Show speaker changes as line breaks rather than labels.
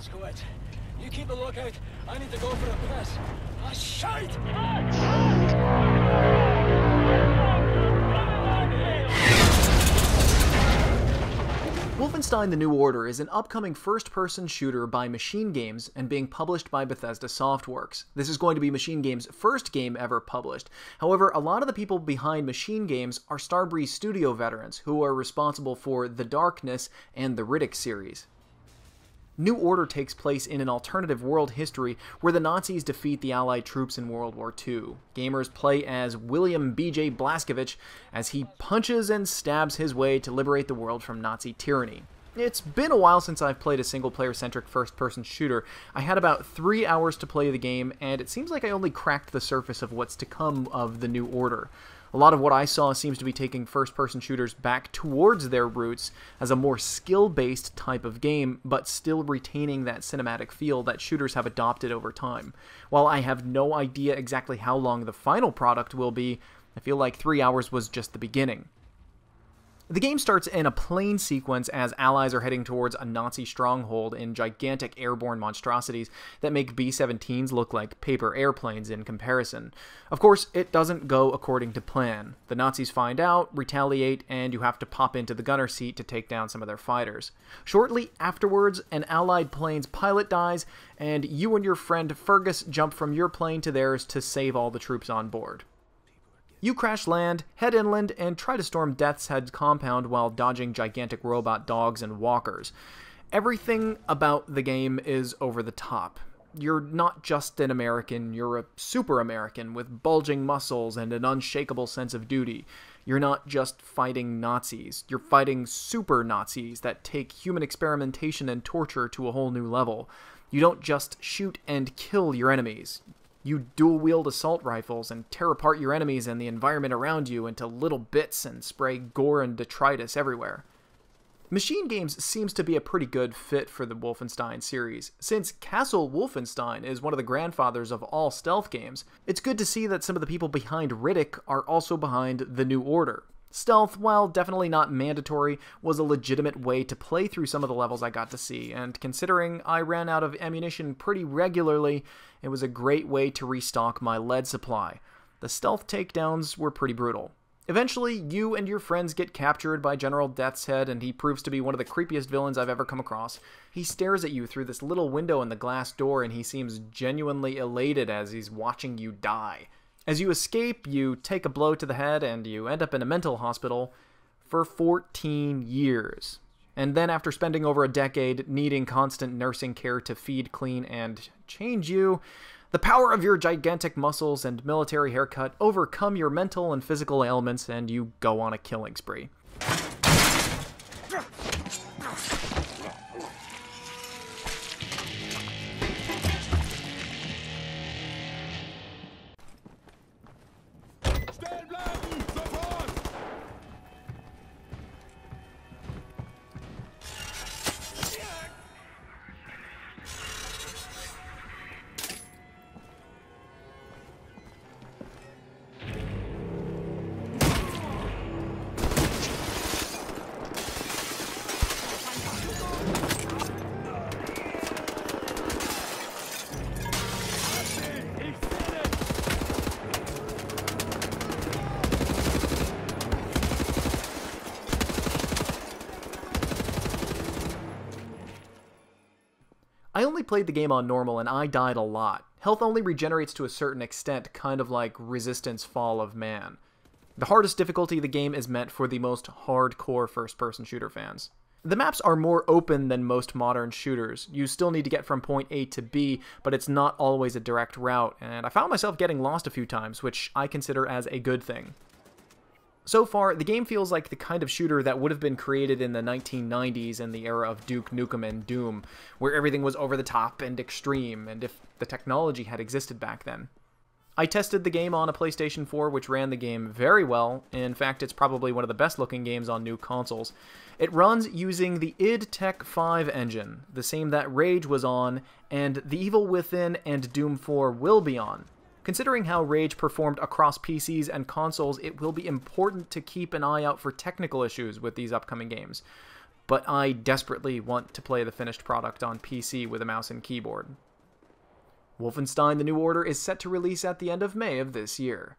Moskowitz. You keep a lookout. I need to go for a piss. Ah, shite!
Wolfenstein: The New Order is an upcoming first-person shooter by Machine Games and being published by Bethesda SoftWorks. This is going to be Machine Games' first game ever published. However, a lot of the people behind Machine Games are Starbreeze Studio veterans who are responsible for The Darkness and the Riddick series. New Order takes place in an alternative world history where the Nazis defeat the Allied troops in World War II. Gamers play as William B.J. Blazkowicz as he punches and stabs his way to liberate the world from Nazi tyranny. It's been a while since I've played a single-player-centric first-person shooter. I had about 3 hours to play the game, and it seems like I only cracked the surface of what's to come of the New Order. A lot of what I saw seems to be taking first-person shooters back towards their roots as a more skill-based type of game, but still retaining that cinematic feel that shooters have adopted over time. While I have no idea exactly how long the final product will be, I feel like 3 hours was just the beginning. The game starts in a plane sequence as allies are heading towards a Nazi stronghold in gigantic airborne monstrosities that make B-17s look like paper airplanes in comparison. Of course, it doesn't go according to plan. The Nazis find out, retaliate, and you have to pop into the gunner seat to take down some of their fighters. Shortly afterwards, an Allied plane's pilot dies, and you and your friend Fergus jump from your plane to theirs to save all the troops on board. You crash land, head inland, and try to storm Death's Head's compound while dodging gigantic robot dogs and walkers. Everything about the game is over the top. You're not just an American, you're a super American with bulging muscles and an unshakable sense of duty. You're not just fighting Nazis, you're fighting super Nazis that take human experimentation and torture to a whole new level. You don't just shoot and kill your enemies. You dual-wield assault rifles and tear apart your enemies and the environment around you into little bits and spray gore and detritus everywhere. Machine Games seems to be a pretty good fit for the Wolfenstein series. Since Castle Wolfenstein is one of the grandfathers of all stealth games, it's good to see that some of the people behind Riddick are also behind the New Order. Stealth, while definitely not mandatory, was a legitimate way to play through some of the levels I got to see, and considering I ran out of ammunition pretty regularly, it was a great way to restock my lead supply. The stealth takedowns were pretty brutal. Eventually, you and your friends get captured by General Death's Head, and he proves to be one of the creepiest villains I've ever come across. He stares at you through this little window in the glass door, and he seems genuinely elated as he's watching you die. As you escape, you take a blow to the head, and you end up in a mental hospital for 14 years. And then after spending over a decade needing constant nursing care to feed, clean, and change you, the power of your gigantic muscles and military haircut overcome your mental and physical ailments, and you go on a killing spree. I only played the game on normal and I died a lot. Health only regenerates to a certain extent, kind of like Resistance Fall of Man. The hardest difficulty of the game is meant for the most hardcore first-person shooter fans. The maps are more open than most modern shooters. You still need to get from point A to B, but it's not always a direct route, and I found myself getting lost a few times, which I consider as a good thing. So far, the game feels like the kind of shooter that would have been created in the 1990s in the era of Duke Nukem and Doom, where everything was over the top and extreme, and if the technology had existed back then. I tested the game on a PlayStation 4, which ran the game very well. In fact, it's probably one of the best looking games on new consoles. It runs using the id Tech 5 engine, the same that Rage was on, and The Evil Within and Doom 4 will be on. Considering how Rage performed across PCs and consoles, it will be important to keep an eye out for technical issues with these upcoming games. but I desperately want to play the finished product on PC with a mouse and keyboard. Wolfenstein: The New Order is set to release at the end of May of this year.